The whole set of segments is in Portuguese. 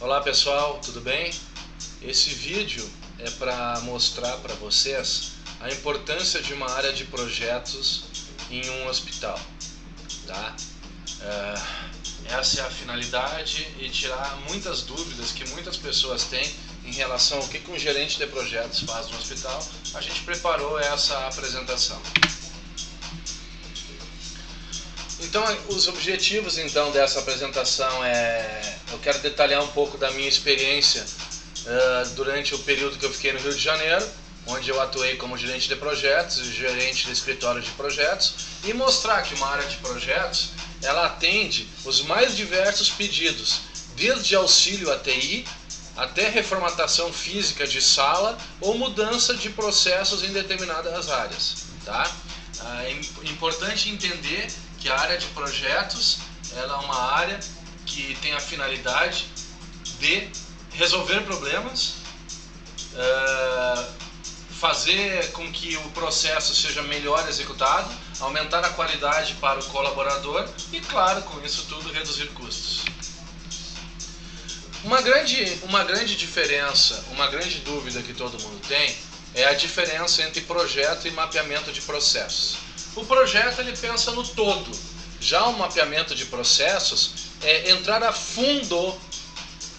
Olá pessoal, tudo bem? Esse vídeo é para mostrar para vocês a importância de uma área de projetos em um hospital, tá? Essa é a finalidade e tirar muitas dúvidas que muitas pessoas têm em relação ao que um gerente de projetos faz no hospital. A gente preparou essa apresentação. Então, os objetivos então dessa apresentação eu quero detalhar um pouco da minha experiência durante o período que eu fiquei no Rio de Janeiro, onde eu atuei como gerente de projetos e gerente de escritório de projetos, e mostrar que uma área de projetos ela atende os mais diversos pedidos, desde auxílio à TI até reformatação física de sala ou mudança de processos em determinadas áreas, tá? É importante entender que a área de projetos ela é uma área que tem a finalidade de resolver problemas, fazer com que o processo seja melhor executado, aumentar a qualidade para o colaborador e, claro, com isso tudo, reduzir custos. Uma grande diferença, uma grande dúvida que todo mundo tem é a diferença entre projeto e mapeamento de processos. O projeto ele pensa no todo, já o mapeamento de processos é entrar a fundo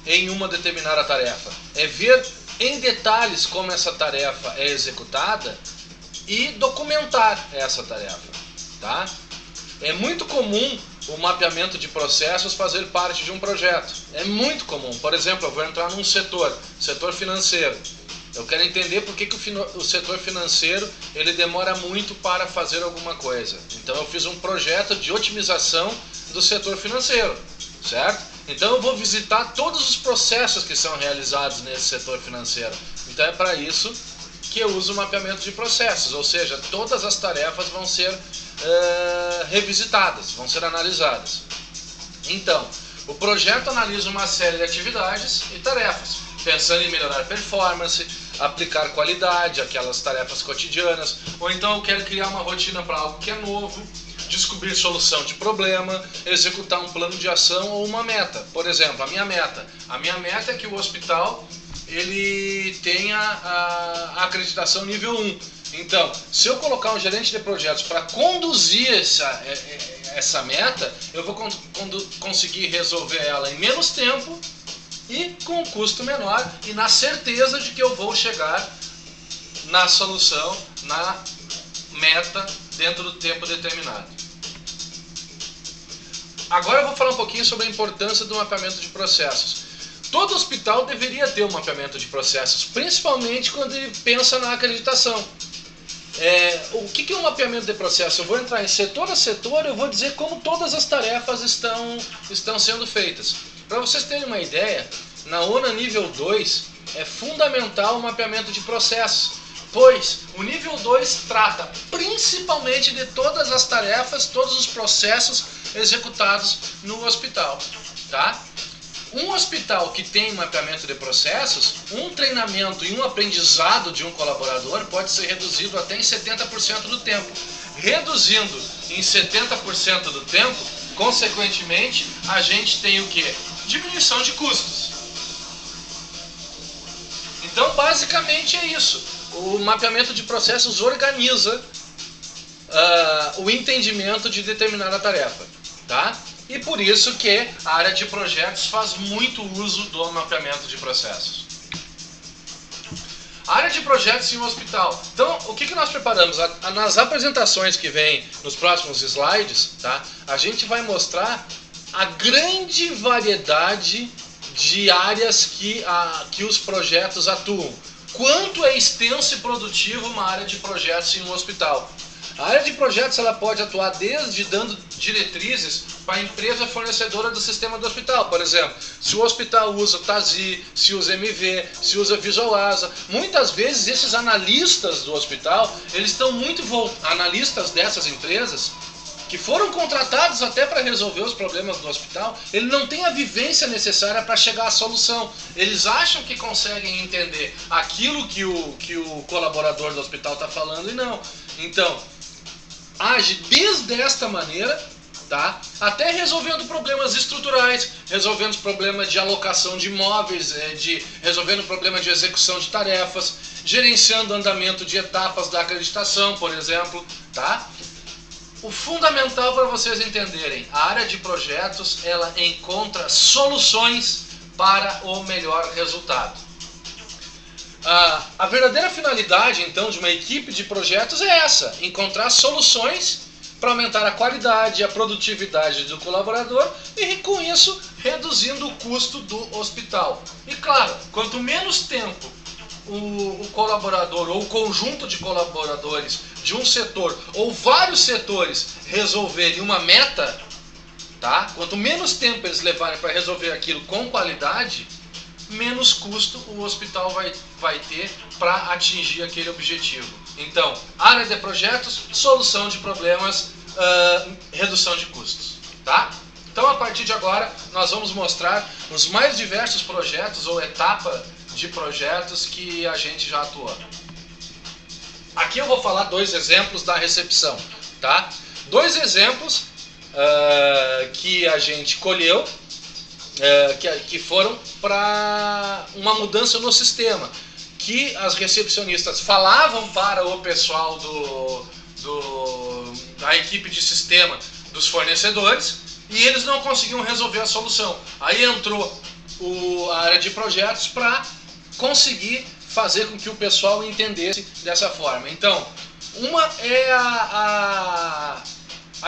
em uma determinada tarefa, é ver em detalhes como essa tarefa é executada e documentar essa tarefa, tá? É muito comum o mapeamento de processos fazer parte de um projeto, é muito comum. Por exemplo, eu vou entrar num setor financeiro. Eu quero entender por que o setor financeiro ele demora muito para fazer alguma coisa. Então eu fiz um projeto de otimização do setor financeiro, certo? Então eu vou visitar todos os processos que são realizados nesse setor financeiro. Então é para isso que eu uso o mapeamento de processos, ou seja, todas as tarefas vão ser revisitadas, vão ser analisadas. Então, o projeto analisa uma série de atividades e tarefas, pensando em melhorar a performance, aplicar qualidade àquelas tarefas cotidianas, ou então eu quero criar uma rotina para algo que é novo, descobrir solução de problema, executar um plano de ação ou uma meta. Por exemplo, a minha meta é que o hospital ele tenha a acreditação nível 1. Então, se eu colocar um gerente de projetos para conduzir essa meta, eu vou conseguir resolver ela em menos tempo e com um custo menor e na certeza de que eu vou chegar na solução, na meta dentro do tempo determinado. Agora eu vou falar um pouquinho sobre a importância do mapeamento de processos. Todo hospital deveria ter um mapeamento de processos, principalmente quando ele pensa na acreditação. O que é um mapeamento de processo? Eu vou entrar em setor a setor, eu vou dizer como todas as tarefas estão sendo feitas. Para vocês terem uma ideia, na ONA nível 2 é fundamental o mapeamento de processos, pois o nível 2 trata principalmente de todas as tarefas, todos os processos executados no hospital, tá? Um hospital que tem mapeamento de processos, um treinamento e um aprendizado de um colaborador pode ser reduzido até em 70% do tempo. Reduzindo em 70% do tempo, consequentemente, a gente tem o quê? Diminuição de custos. Então, basicamente é isso. O mapeamento de processos organiza o entendimento de determinada tarefa, tá? E por isso que a área de projetos faz muito uso do mapeamento de processos. A área de projetos em um hospital. Então, o que nós preparamos? Nas apresentações que vêm nos próximos slides, tá? A gente vai mostrar a grande variedade de áreas que os projetos atuam. Quanto é extenso e produtivo uma área de projetos em um hospital. A área de projetos ela pode atuar desde dando diretrizes para a empresa fornecedora do sistema do hospital. Por exemplo, se o hospital usa TASI, se usa MV, se usa Visualasa, muitas vezes esses analistas do hospital, eles estão analistas dessas empresas, que foram contratados até para resolver os problemas do hospital, ele não tem a vivência necessária para chegar à solução. Eles acham que conseguem entender aquilo que o colaborador do hospital está falando e não. Então, age desde esta maneira, tá? Até resolvendo problemas estruturais, resolvendo problemas de alocação de imóveis, resolvendo problemas de execução de tarefas, gerenciando o andamento de etapas da acreditação, por exemplo, tá? O fundamental para vocês entenderem, a área de projetos, ela encontra soluções para o melhor resultado. A verdadeira finalidade, então, de uma equipe de projetos é essa, encontrar soluções para aumentar a qualidade e a produtividade do colaborador e, com isso, reduzindo o custo do hospital. E, claro, quanto menos tempo o colaborador ou o conjunto de colaboradores de um setor ou vários setores resolverem uma meta, tá? Quanto menos tempo eles levarem para resolver aquilo com qualidade, menos custo o hospital vai ter para atingir aquele objetivo. Então, área de projetos, solução de problemas, redução de custos, tá? Então, a partir de agora, nós vamos mostrar os mais diversos projetos ou etapa de projetos que a gente já atuou. Aqui eu vou falar 2 exemplos da recepção, tá? 2 exemplos que a gente colheu, que foram para uma mudança no sistema, que as recepcionistas falavam para o pessoal da equipe de sistema dos fornecedores e eles não conseguiam resolver a solução. Aí entrou a área de projetos para conseguir fazer com que o pessoal entendesse dessa forma. Então, uma é a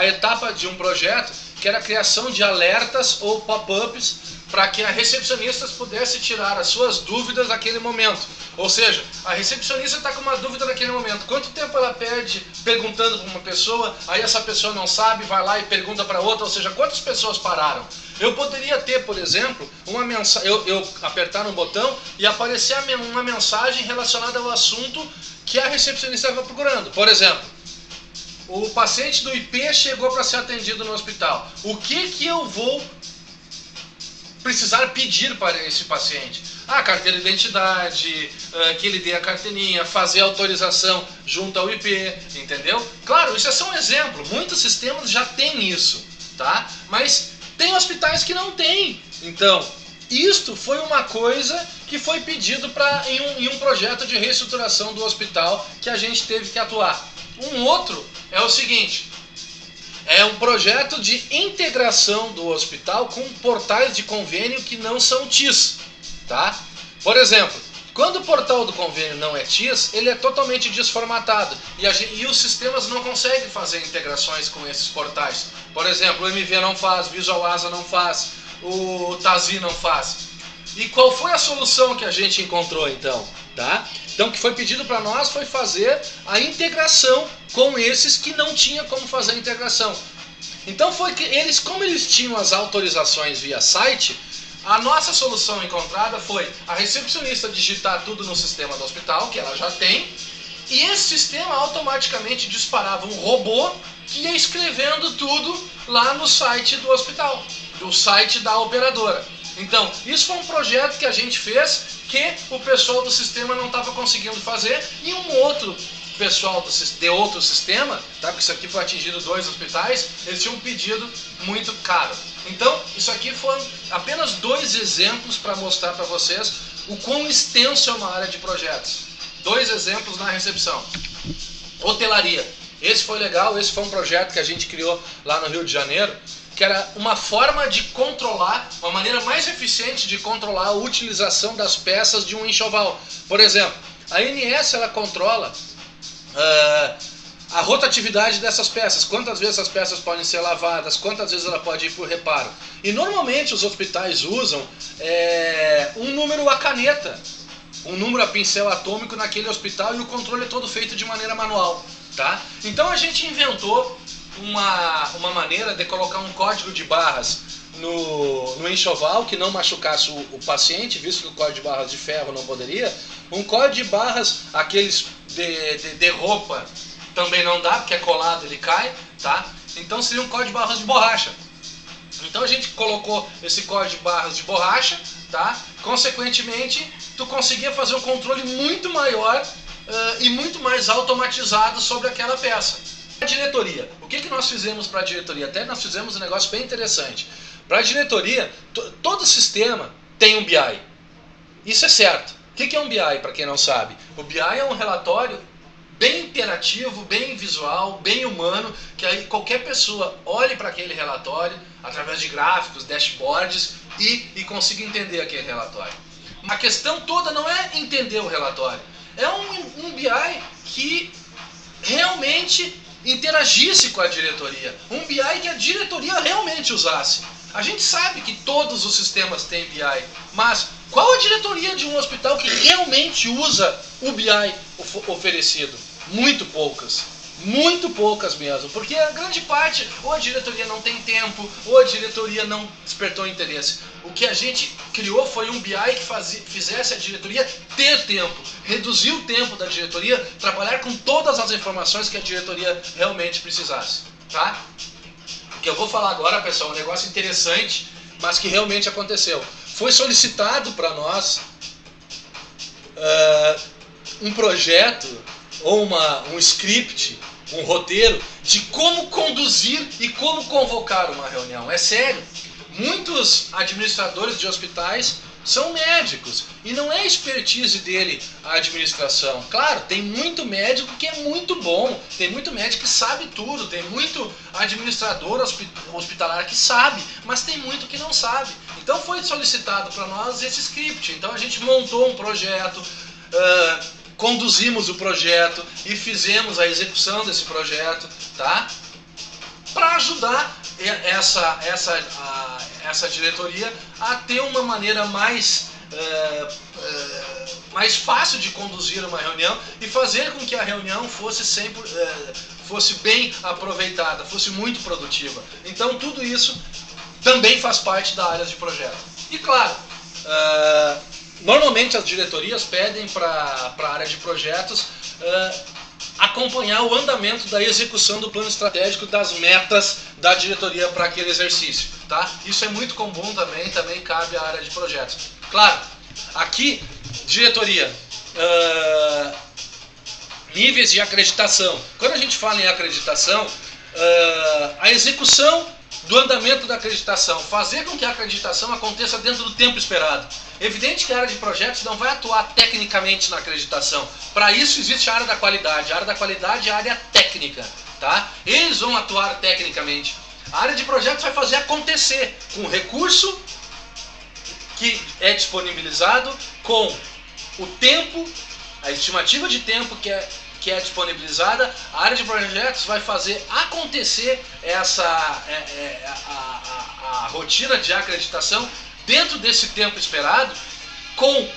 etapa de um projeto que era a criação de alertas ou pop-ups para que a recepcionista pudesse tirar as suas dúvidas naquele momento. Ou seja, a recepcionista está com uma dúvida naquele momento. Quanto tempo ela perde perguntando para uma pessoa, aí essa pessoa não sabe, vai lá e pergunta para outra, ou seja, quantas pessoas pararam? Eu poderia ter, por exemplo, uma mensagem, eu apertar no botão e aparecer uma mensagem relacionada ao assunto que a recepcionista estava procurando. Por exemplo, o paciente do IP chegou para ser atendido no hospital. O que eu vou precisar pedir para esse paciente? Carteira de identidade, que ele dê a carteirinha, fazer a autorização junto ao IP, entendeu? Claro, isso é só um exemplo. Muitos sistemas já têm isso, tá? Mas tem hospitais que não têm. Então, isto foi uma coisa que foi pedido em um projeto de reestruturação do hospital que a gente teve que atuar. Um outro é o seguinte, é um projeto de integração do hospital com portais de convênio que não são TIS, tá? Por exemplo, quando o portal do convênio não é TIS, ele é totalmente desformatado e os sistemas não conseguem fazer integrações com esses portais. Por exemplo, o MV não faz, Visual Asa não faz, o Tazi não faz. E qual foi a solução que a gente encontrou então? Tá? Então o que foi pedido para nós foi fazer a integração com esses que não tinha como fazer a integração. Então foi que como eles tinham as autorizações via site, a nossa solução encontrada foi a recepcionista digitar tudo no sistema do hospital, que ela já tem, e esse sistema automaticamente disparava um robô que ia escrevendo tudo lá no site do hospital, do site da operadora. Então, isso foi um projeto que a gente fez que o pessoal do sistema não estava conseguindo fazer e um outro pessoal de outro sistema, tá? Porque isso aqui foi atingido 2 hospitais, eles tinham um pedido muito caro. Então, isso aqui foram apenas 2 exemplos para mostrar para vocês o quão extenso é uma área de projetos. 2 exemplos na recepção. Hotelaria. Esse foi legal, esse foi um projeto que a gente criou lá no Rio de Janeiro, que era uma forma de controlar, uma maneira mais eficiente de controlar a utilização das peças de um enxoval. Por exemplo, a ANS ela controla a rotatividade dessas peças, quantas vezes as peças podem ser lavadas, quantas vezes ela pode ir por reparo. E normalmente os hospitais usam um número a caneta, um número a pincel atômico naquele hospital e o controle é todo feito de maneira manual. Tá? Então a gente inventou uma maneira de colocar um código de barras no enxoval que não machucasse o paciente, visto que o código de barras de ferro não poderia. Um código de barras, aqueles de roupa, também não dá, porque é colado, ele cai, tá? Então seria um código de barras de borracha. Então a gente colocou esse código de barras de borracha, tá? Consequentemente, tu conseguia fazer um controle muito maior e muito mais automatizado sobre aquela peça. A diretoria, o que nós fizemos para a diretoria? Até nós fizemos um negócio bem interessante. Para a diretoria, todo sistema tem um BI. Isso é certo. O que é um BI, para quem não sabe? O BI é um relatório bem interativo, bem visual, bem humano, que aí qualquer pessoa olhe para aquele relatório através de gráficos, dashboards e consiga entender aquele relatório. A questão toda não é entender o relatório, é um BI que realmente interagisse com a diretoria, um BI que a diretoria realmente usasse. A gente sabe que todos os sistemas têm BI, mas qual a diretoria de um hospital que realmente usa o BI oferecido? Muito poucas mesmo, porque a grande parte, ou a diretoria não tem tempo, ou a diretoria não despertou interesse. O que a gente criou foi um BI que fizesse a diretoria ter tempo, reduzir o tempo da diretoria, trabalhar com todas as informações que a diretoria realmente precisasse, tá? O que eu vou falar agora, pessoal, é um negócio interessante, mas que realmente aconteceu. Foi solicitado para nós um projeto ou um script, um roteiro de como conduzir e como convocar uma reunião. É sério, muitos administradores de hospitais são médicos e não é expertise dele a administração. Claro, tem muito médico que é muito bom, tem muito médico que sabe tudo, tem muito administrador hospitalar que sabe, mas tem muito que não sabe. Então foi solicitado para nós esse script, então a gente montou um projeto, conduzimos o projeto e fizemos a execução desse projeto, tá? Para ajudar essa diretoria a ter uma maneira mais fácil de conduzir uma reunião e fazer com que a reunião fosse bem aproveitada, fosse muito produtiva. Então tudo isso também faz parte da área de projeto. E claro, normalmente as diretorias pedem para a área de projetos acompanhar o andamento da execução do plano estratégico das metas da diretoria para aquele exercício, tá? Isso é muito comum também cabe à área de projetos. Claro, aqui, diretoria, níveis de acreditação. Quando a gente fala em acreditação, a execução do andamento da acreditação, fazer com que a acreditação aconteça dentro do tempo esperado. Evidente que a área de projetos não vai atuar tecnicamente na acreditação. Para isso existe a área da qualidade. A área da qualidade é a área técnica, tá? Eles vão atuar tecnicamente. A área de projetos vai fazer acontecer com o recurso que é disponibilizado, com o tempo, a estimativa de tempo que é disponibilizada. A área de projetos vai fazer acontecer a rotina de acreditação dentro desse tempo esperado, com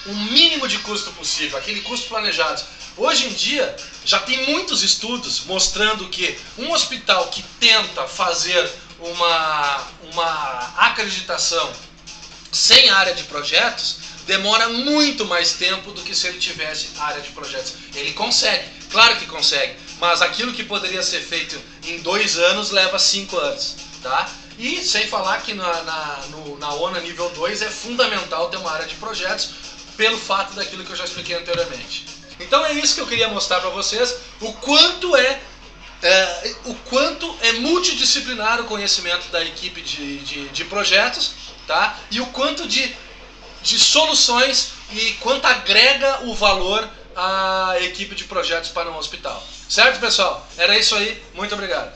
o mínimo de custo possível, aquele custo planejado. Hoje em dia, já tem muitos estudos mostrando que um hospital que tenta fazer uma acreditação sem área de projetos, demora muito mais tempo do que se ele tivesse área de projetos. Ele consegue, claro que consegue, mas aquilo que poderia ser feito em 2 anos leva 5 anos, tá? E sem falar que na ONA nível 2 é fundamental ter uma área de projetos pelo fato daquilo que eu já expliquei anteriormente. Então é isso que eu queria mostrar para vocês, o quanto é multidisciplinar o conhecimento da equipe de projetos, tá? E o quanto de soluções e quanto agrega o valor à equipe de projetos para um hospital. Certo, pessoal? Era isso aí. Muito obrigado.